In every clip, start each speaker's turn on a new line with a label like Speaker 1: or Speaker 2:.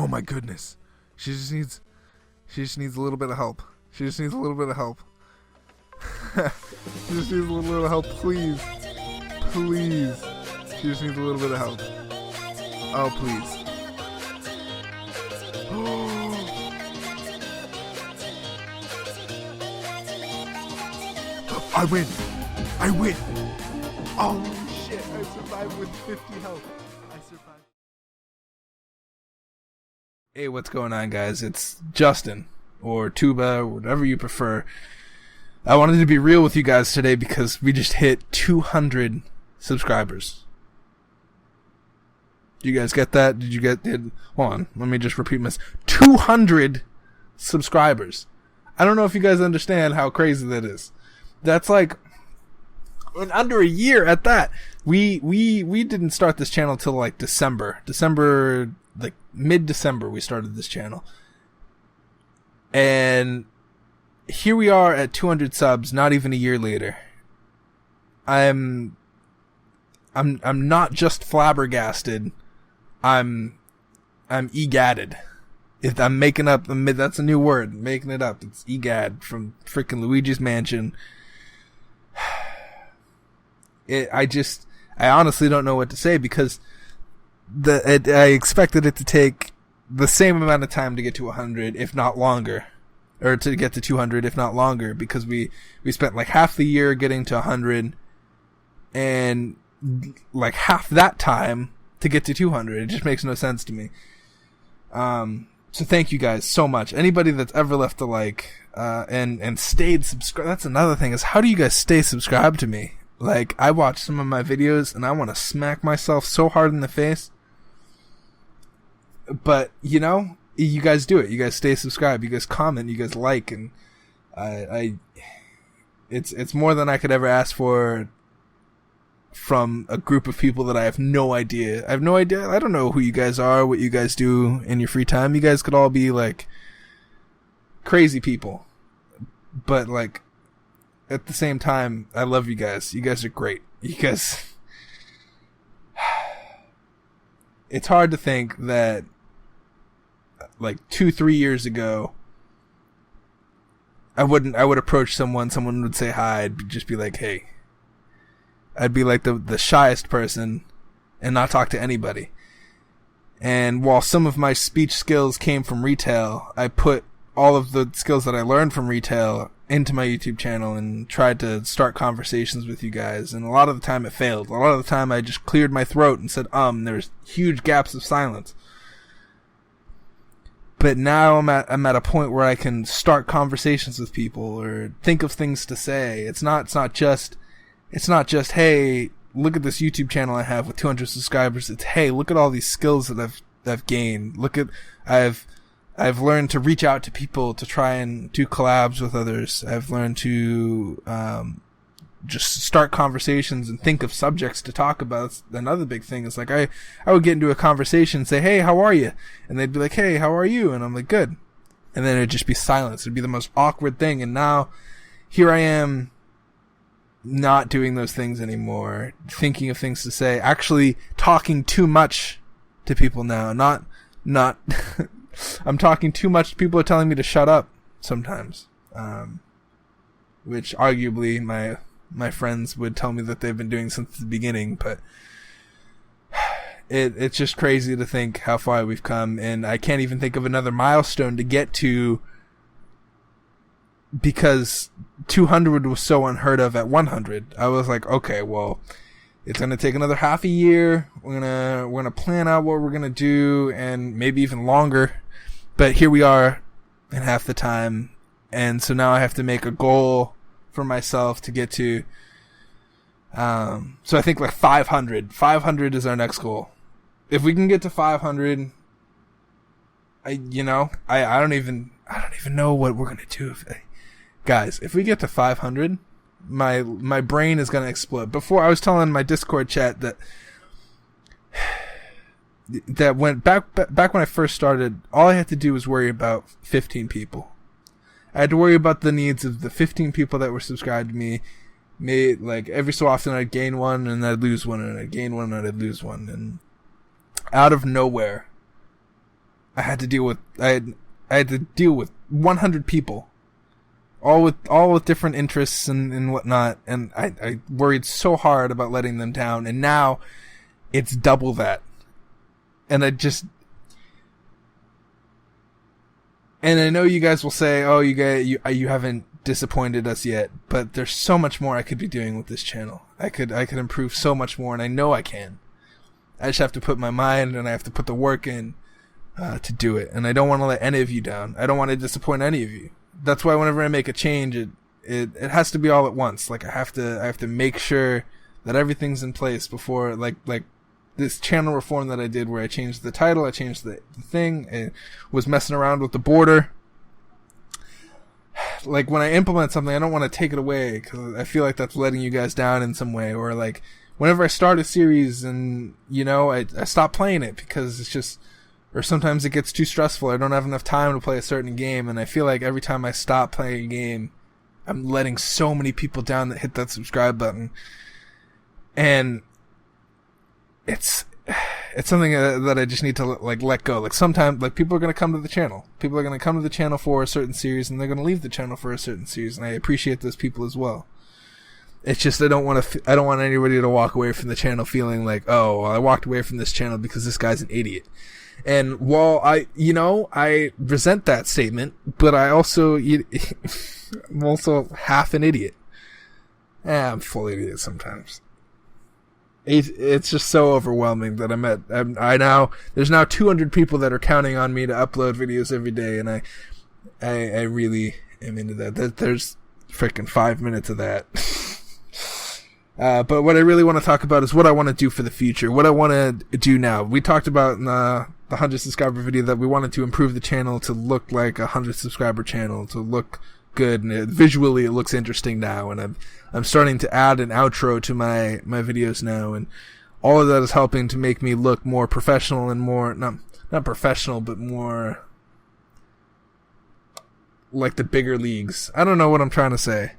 Speaker 1: Oh my goodness. She just needs a little bit of help. She just needs a little bit of help. She just needs a little bit of help, please. Please. She just needs a little bit of help. Oh, please. I win. I win. Oh shit, I survived with 50 health. I survived. Hey, what's going on, guys? It's Justin, or Tuba, or whatever you prefer. I wanted to be real with you guys today because we just hit 200 subscribers. Did you guys get that? Hold on, let me just repeat this. 200 subscribers. I don't know if you guys understand how crazy that is. That's like in under a year at that. We didn't start this channel till like December, like mid-December we started this channel. And here we are at 200 subs, not even a year later. I'm not just flabbergasted. I'm egadded. If I'm making up, that's a new word. I'm making it up. It's egad from freaking Luigi's Mansion. I honestly don't know what to say because I expected it to take the same amount of time to get to 100, if not longer, or to get to 200, if not longer, because we spent like half the year getting to 100, and like half that time to get to 200. It just makes no sense to me. So thank you guys so much. Anybody that's ever left a like and stayed subscribed. That's another thing, is how do you guys stay subscribed to me? Like, I watch some of my videos and I want to smack myself so hard in the face. But, you know, you guys do it. You guys stay subscribed. You guys comment. You guys like. And it's more than I could ever ask for from a group of people that I have no idea. I don't know who you guys are, what you guys do in your free time. You guys could all be like crazy people. But like, at the same time, I love you guys. You guys are great. You guys... It's hard to think that like 2-3 years ago I would approach someone would say hi, I'd just be like, hey. I'd be like the shyest person and not talk to anybody. And while some of my speech skills came from retail, I put all of the skills that I learned from retail into my YouTube channel and tried to start conversations with you guys. And a lot of the time it failed. A lot of the time I just cleared my throat and said, there's huge gaps of silence. But now I'm at a point where I can start conversations with people or think of things to say. It's not just, hey, look at this YouTube channel I have with 200 subscribers. It's, hey, look at all these skills that I've gained. I've learned to reach out to people to try and do collabs with others. I've learned to just start conversations and think of subjects to talk about. That's another big thing is like I would get into a conversation and say, hey, how are you? And they'd be like, hey, how are you? And I'm like, good. And then it'd just be silence. It'd be the most awkward thing. And now here I am, not doing those things anymore, thinking of things to say, actually talking too much to people now. Not I'm talking too much. People are telling me to shut up sometimes, which arguably my friends would tell me that they've been doing since the beginning. But it's just crazy to think how far we've come, and I can't even think of another milestone to get to because 200 was so unheard of at 100. I was like, okay, well, it's going to take another half a year. We're going to plan out what we're going to do, and maybe even longer. But here we are in half the time. And so now I have to make a goal for myself to get to, so I think like 500. 500 is our next goal. If we can get to 500, I don't even know what we're going to do. Guys, if we get to 500, my brain is going to explode. Before, I was telling my Discord chat that went back when I first started, all I had to do was worry about 15 people. I had to worry about the needs of the 15 people that were subscribed to me. Like every so often I'd gain one and I'd lose one, and I'd gain one and I'd lose one. And out of nowhere, I had to deal with 100 people, all with different interests and whatnot, and I worried so hard about letting them down, and now it's double that, and I know you guys will say, oh, you haven't disappointed us yet, but there's so much more I could be doing with this channel. I could improve so much more, and I know I can. I just have to put my mind, and I have to put the work in to do it, and I don't want to let any of you down. I don't want to disappoint any of you. That's why whenever I make a change, it has to be all at once. Like I have to make sure that everything's in place before, like this channel reform that I did, where I changed the title, I changed the thing, and was messing around with the border. Like when I implement something, I don't want to take it away, because I feel like that's letting you guys down in some way. Or like whenever I start a series and I stop playing it because it's just, or sometimes it gets too stressful. I don't have enough time to play a certain game, and I feel like every time I stop playing a game, I'm letting so many people down that hit that subscribe button. And it's something that I just need to let go. Like sometimes, like people are going to come to the channel. People are going to come to the channel for a certain series, and they're going to leave the channel for a certain series, and I appreciate those people as well. It's just I don't want anybody to walk away from the channel feeling like, oh, well, I walked away from this channel because this guy's an idiot. And while I resent that statement, but I'm also half an idiot. I'm full idiot sometimes. It's just so overwhelming that there's now 200 people that are counting on me to upload videos every day, and I really am into that. There's freaking 5 minutes of that. But what I really want to talk about is what I want to do for the future, what I want to do now. We talked about in the 100 subscriber video that we wanted to improve the channel to look like a 100 subscriber channel, to look good, and visually it looks interesting now, and I'm starting to add an outro to my videos now, and all of that is helping to make me look more professional and more not professional, but more like the bigger leagues. I don't know what I'm trying to say.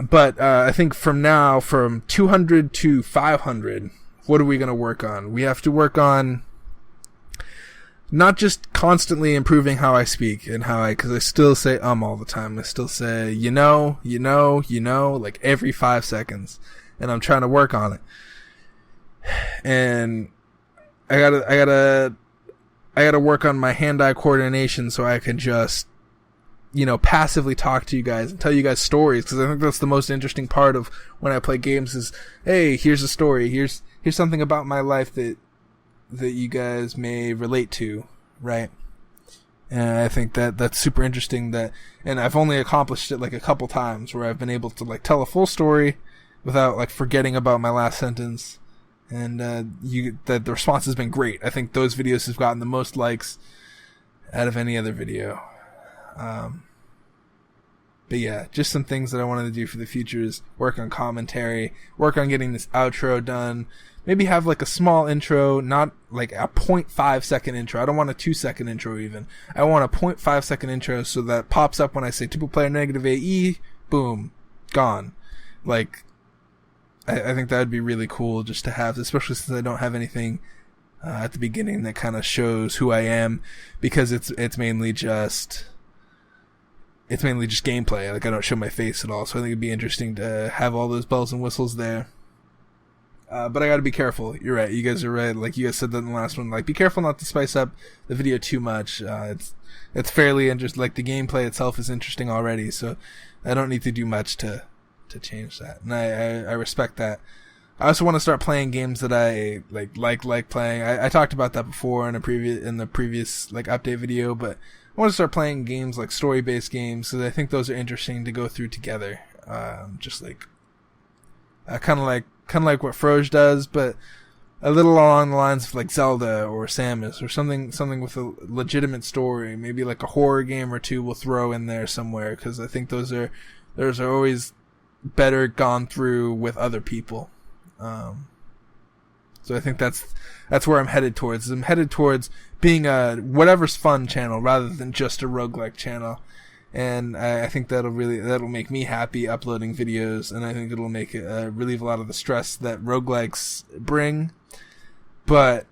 Speaker 1: But I think from 200 to 500, what are we going to work on? We have to work on not just constantly improving how I speak and because I still say all the time. I still say, like every 5 seconds, and I'm trying to work on it. And I gotta work on my hand-eye coordination so I can just passively talk to you guys and tell you guys stories, because I think that's the most interesting part of when I play games is, hey, here's a story, here's something about my life that you guys may relate to, right? And I think that's super interesting, and I've only accomplished it like a couple times where I've been able to like tell a full story without like forgetting about my last sentence, and the response has been great. I think those videos have gotten the most likes out of any other video. But yeah, just some things that I wanted to do for the future is work on commentary, work on getting this outro done, maybe have like a small intro, not like a 0.5 second intro. I don't want a 2 second intro even. I want a 0.5 second intro so that pops up when I say triple player NegativeAE, boom, gone. Like, I think that would be really cool just to have, especially since I don't have anything at the beginning that kind of shows who I am, because it's mainly just gameplay. Like I don't show my face at all, so I think it'd be interesting to have all those bells and whistles there. But I gotta be careful. You're right. You guys are right. Like you guys said that in the last one. Like be careful not to spice up the video too much. It's fairly interesting. Like the gameplay itself is interesting already, so I don't need to do much to change that. And I respect that. I also want to start playing games that I like playing. I talked about that before in the previous like update video, but I want to start playing games like story-based games, because I think those are interesting to go through together. Just like kind of like what Froge does, but a little along the lines of like Zelda or Samus or something with a legitimate story. Maybe like a horror game or two we'll throw in there somewhere, because I think those are always better gone through with other people. So I think that's where I'm headed towards. I'm headed towards being a whatever's fun channel rather than just a roguelike channel. And I think that'll make me happy uploading videos, and I think it'll make it relieve a lot of the stress that roguelikes bring. But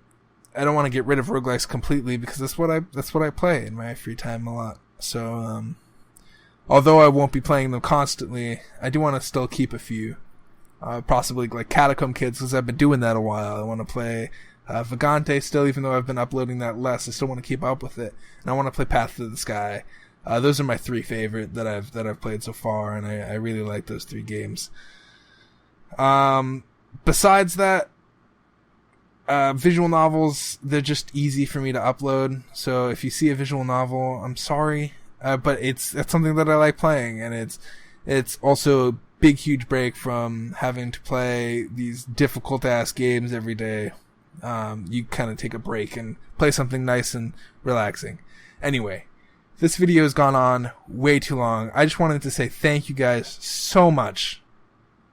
Speaker 1: don't want to get rid of roguelikes completely because that's what I play in my free time a lot. So although I won't be playing them constantly, I do want to still keep a few. Possibly like Catacomb Kids, because I've been doing that a while. I want to play Vagante still, even though I've been uploading that less. I still want to keep up with it, and I want to play Path to the Sky. Those are my 3 favorite that I've played so far, and I really like those 3 games. Besides that, visual novels, they're just easy for me to upload. So if you see a visual novel, I'm sorry, but it's something that I like playing, and it's also a big huge break from having to play these difficult ass games every day. You kind of take a break and play something nice and relaxing. Anyway, this video has gone on way too long. I just wanted to say thank you guys so much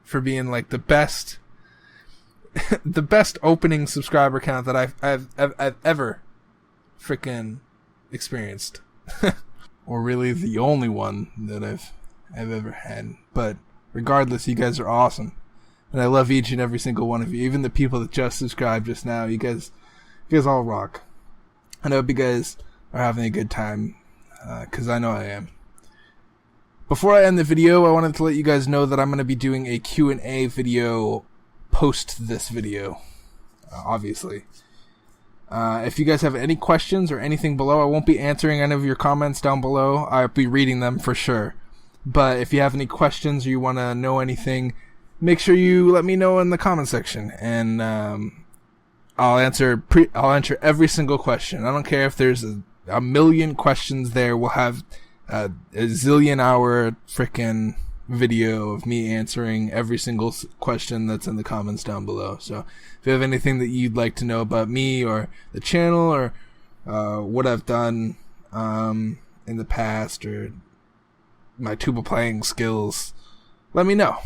Speaker 1: for being like the best the best opening subscriber count that I've ever freaking experienced. Or really the only one that I've ever had. But regardless, you guys are awesome. And I love each and every single one of you. Even the people that just subscribed just now. You guys all rock. And I hope you guys are having a good time. Because I know I am. Before I end the video, I wanted to let you guys know that I'm going to be doing a Q&A video post this video. Obviously. If you guys have any questions or anything below, I won't be answering any of your comments down below. I'll be reading them for sure. But if you have any questions or you want to know anything, make sure you let me know in the comment section, and I'll answer every single question. I don't care if there's a million questions there. We'll have a zillion hour frickin' video of me answering every single question that's in the comments down below. So if you have anything that you'd like to know about me or the channel or what I've done in the past or my tuba playing skills, let me know.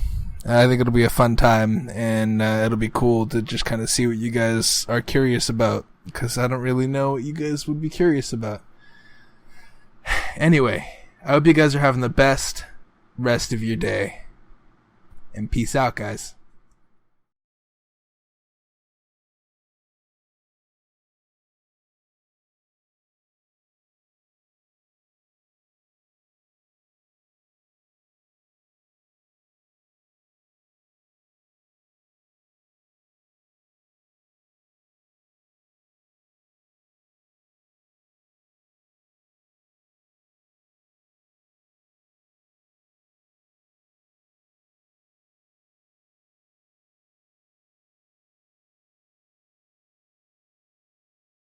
Speaker 1: I think it'll be a fun time, and it'll be cool to just kind of see what you guys are curious about, because I don't really know what you guys would be curious about. Anyway, I hope you guys are having the best rest of your day, and peace out, guys.